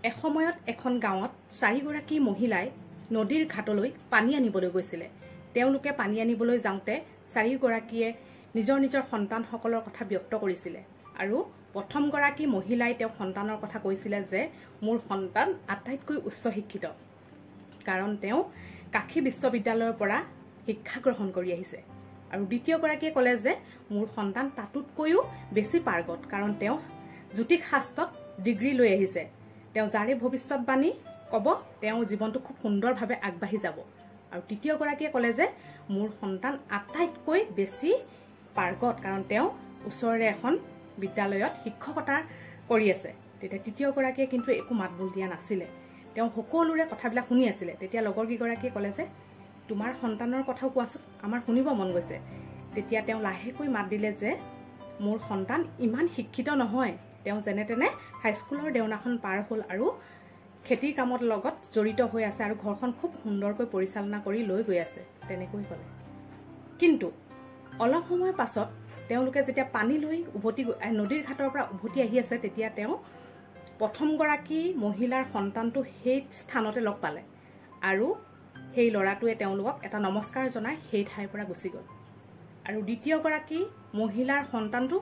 এসময়ত এখন গাঁৱত 4গৰাকী মহিলাই নদীৰ ঘাটলৈ পানী আনিবলৈ গৈছিলে। তেওঁলোকে পানী আনিবলৈ যাওঁতে 4গৰাকীয়ে নিজৰ নিজৰ সন্তানসকলৰ কথা ব্যক্ত কৰিছিলে আৰু প্ৰথমগৰাকী মহিলাই তেওঁ সন্তানৰ কথা কৈছিলে যে মোৰ সন্তান আটাইতকৈ উচ্চ শিক্ষিত, কাৰণ তেওঁ কাশী বিশ্ববিদ্যালয়ৰ পৰা শিক্ষা গ্ৰহণ কৰি আহিছে। আৰু দ্বিতীয়গৰাকীয়ে ক'লে যে মোৰ সন্তান তাতোতকৈও বেছি পাৰ্গত, কাৰণ তেওঁ জ্যোতিষ শাস্ত্ৰত ডিগ্ৰী লৈ আহিছে। তেওঁ যাৰে ভৱিষ্যতবাণী ক'ব তেওঁ জীৱনটো খুব সুন্দৰভাৱে আগবাঢ়ি যাব। আৰু তৃতীয়গৰাকীয়ে ক'লে যে মোৰ সন্তান আটাইতকৈ বেছি পাৰ্গত, কাৰণ তেওঁ ওচৰৰে এখন বিদ্যালয়ত শিক্ষকতা কৰি আছে। তেতিয়া তৃতীয়গৰাকীয়ে কিন্তু একো মাতবোল দিয়া নাছিলে, তেওঁ সকলোৰে কথাবিলাক শুনি আছিলে। তেতিয়া লগৰকেইগৰাকীয়ে ক'লে যে তোমাৰ সন্তানৰ কথাও কোৱাচোন, আমাৰ শুনিব মন গৈছে। তেতিয়া তেওঁ লাহেকৈ মাত দিলে যে মোৰ সন্তান ইমান শিক্ষিত নহয়, তেওঁ যেনে তেনে হাইস্কুলৰ দেওনাখন পাৰ হ'ল আৰু খেতিৰ কামত লগত জড়িত হৈ আছে আৰু ঘৰখন খুব সুন্দৰকৈ পৰিচালনা কৰি লৈ গৈ আছে, তেনেকৈ ক'লে। কিন্তু অলপ সময়ৰ পাছত তেওঁলোকে যেতিয়া পানী লৈ নদীৰ ঘাটৰ পৰা উভতি আহি আছে, তেতিয়া তেওঁ প্ৰথমগৰাকী মহিলাৰ সন্তানটো সেই স্থানতে লগ পালে আৰু সেই ল'ৰাটোৱে তেওঁলোকক এটা নমস্কাৰ জনাই সেই ঠাইৰ পৰা গুচি গ'ল। আৰু দ্বিতীয়গৰাকী মহিলাৰ সন্তানটো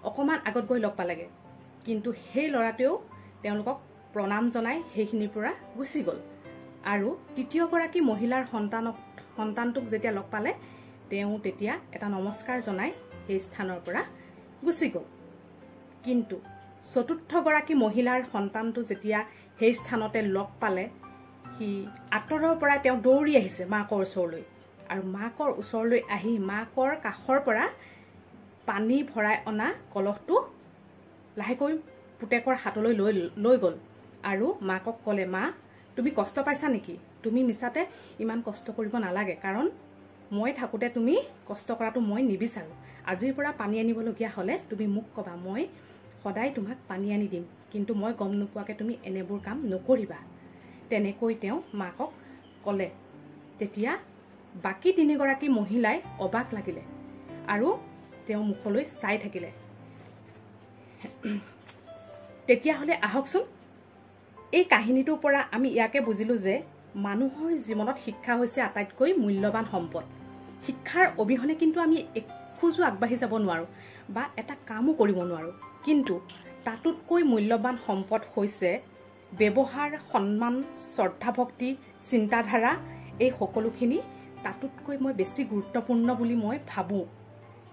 অকণমান আগত গৈ লগ পালেগৈ, কিন্তু সেই ল'ৰাটোৱেও তেওঁলোকক প্ৰণাম জনাই সেইখিনিৰ পৰা গুচি গ'ল। আৰু তৃতীয়গৰাকী মহিলাৰ সন্তানটোক যেতিয়া লগ পালে, তেওঁ তেতিয়া এটা নমস্কাৰ জনাই সেই স্থানৰ পৰা গুচি গ'ল। কিন্তু চতুৰ্থগৰাকী মহিলাৰ সন্তানটো যেতিয়া সেই স্থানতে লগ পালে, সি আঁতৰৰ পৰা তেওঁ দৌৰি আহিছে মাকৰ ওচৰলৈ, আৰু মাকৰ ওচৰলৈ আহি মাকৰ কাষৰ পৰা পানী ভৰাই অনা কলহটো লাহেকৈ পুতেকৰ হাতলৈ লৈ গ'ল আৰু মাকক ক'লে, মা তুমি কষ্ট পাইছা নেকি? তুমি মিছাতে ইমান কষ্ট কৰিব নালাগে, কাৰণ মই থাকোঁতে তুমি কষ্ট কৰাটো মই নিবিচাৰোঁ। আজিৰ পৰা পানী আনিবলগীয়া হ'লে তুমি মোক ক'বা, মই সদায় তোমাক পানী আনি দিম, কিন্তু মই গম নোপোৱাকৈ তুমি এনেবোৰ কাম নকৰিবা। তেনেকৈ তেওঁ মাকক ক'লে। তেতিয়া বাকী 3গৰাকী মহিলাই অবাক লাগিলে আৰু তেওঁ মুখলৈ চাই থাকিলে। তেতিয়াহ'লে আহকচোন, এই কাহিনীটোৰ পৰা আমি ইয়াকে বুজিলোঁ যে মানুহৰ জীৱনত শিক্ষা হৈছে আটাইতকৈ মূল্যৱান সম্পদ। শিক্ষাৰ অবিহনে কিন্তু আমি এখোজো আগবাঢ়ি যাব নোৱাৰোঁ বা এটা কামো কৰিব নোৱাৰোঁ। কিন্তু তাতোতকৈ মূল্যৱান সম্পদ হৈছে ব্যৱহাৰ, সন্মান, শ্ৰদ্ধা, ভক্তি, চিন্তাধাৰা, এই সকলোখিনি তাতোতকৈ মই বেছি গুৰুত্বপূৰ্ণ বুলি মই ভাবোঁ।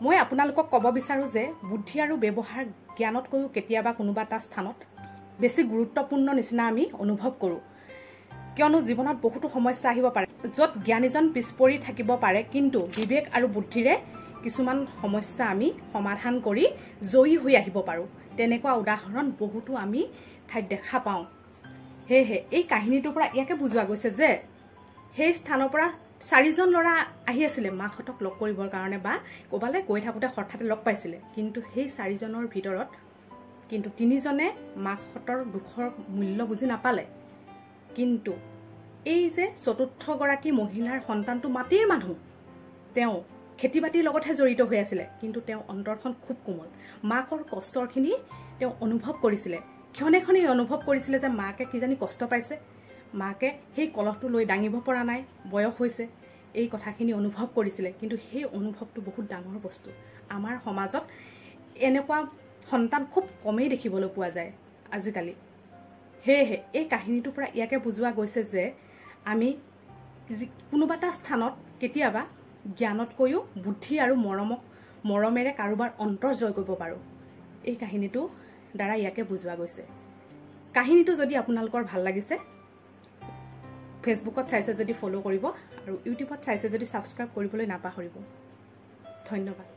মই আপোনালোকক ক'ব বিচাৰোঁ যে বুদ্ধি আৰু ব্যৱহাৰ জ্ঞানতকৈও কেতিয়াবা কোনোবা এটা স্থানত বেছি গুৰুত্বপূৰ্ণ নিচিনা আমি অনুভৱ কৰোঁ, কিয়নো জীৱনত বহুতো সমস্যা আহিব পাৰে য'ত জ্ঞানীজন পিছ পৰি থাকিব পাৰে, কিন্তু বিবেক আৰু বুদ্ধিৰে কিছুমান সমস্যা আমি সমাধান কৰি জয়ী হৈ আহিব পাৰোঁ। তেনেকুৱা উদাহৰণ বহুতো আমি ঠাইত দেখা পাওঁ। সেয়েহে এই কাহিনীটোৰ পৰা ইয়াকে বুজোৱা গৈছে যে সেই স্থানৰ পৰা 4জন ল'ৰা আহি আছিলে মাকহঁতক লগ কৰিবৰ কাৰণে, বা ক'বালৈ গৈ থাকোঁতে হঠাতে লগ পাইছিলে। কিন্তু সেই 4জনৰ ভিতৰত কিন্তু 3জনে মাকহঁতৰ দুখৰ মূল্য বুজি নাপালে। কিন্তু এই যে চতুৰ্থগৰাকী মহিলাৰ সন্তানটো মাটিৰ মানুহ, তেওঁ খেতি বাতিৰ লগতহে জড়িত হৈ আছিলে, কিন্তু তেওঁ অন্তৰখন খুব কোমল। মাকৰ কষ্টৰখিনি তেওঁ অনুভৱ কৰিছিলে। ক্ষণে অনুভৱ কৰিছিলে যে মাকে কিজানি কষ্ট পাইছে, মাকে সেই কলহটো লৈ দাঙিব পৰা নাই, বয়স হৈছে, এই কথাখিনি অনুভৱ কৰিছিলে। কিন্তু সেই অনুভৱটো বহুত ডাঙৰ বস্তু। আমাৰ সমাজত এনেকুৱা সন্তান খুব কমেই দেখিবলৈ পোৱা যায় আজিকালি। সেয়েহে এই কাহিনীটোৰ পৰা ইয়াকে বুজোৱা গৈছে যে আমি কোনোবা এটা স্থানত কেতিয়াবা জ্ঞানতকৈও বুদ্ধি আৰু মৰমেৰে কাৰোবাৰ অন্তৰ জয় কৰিব পাৰোঁ। এই কাহিনীটো দ্বাৰা ইয়াকে বুজোৱা গৈছে। কাহিনীটো যদি আপোনালোকৰ ভাল লাগিছে, ফেচবুকত চাইছে যদি ফ'ল' কৰিব আৰু ইউটিউবত চাইছে যদি ছাবস্ক্ৰাইব কৰিবলৈ নাপাহৰিব। ধন্যবাদ।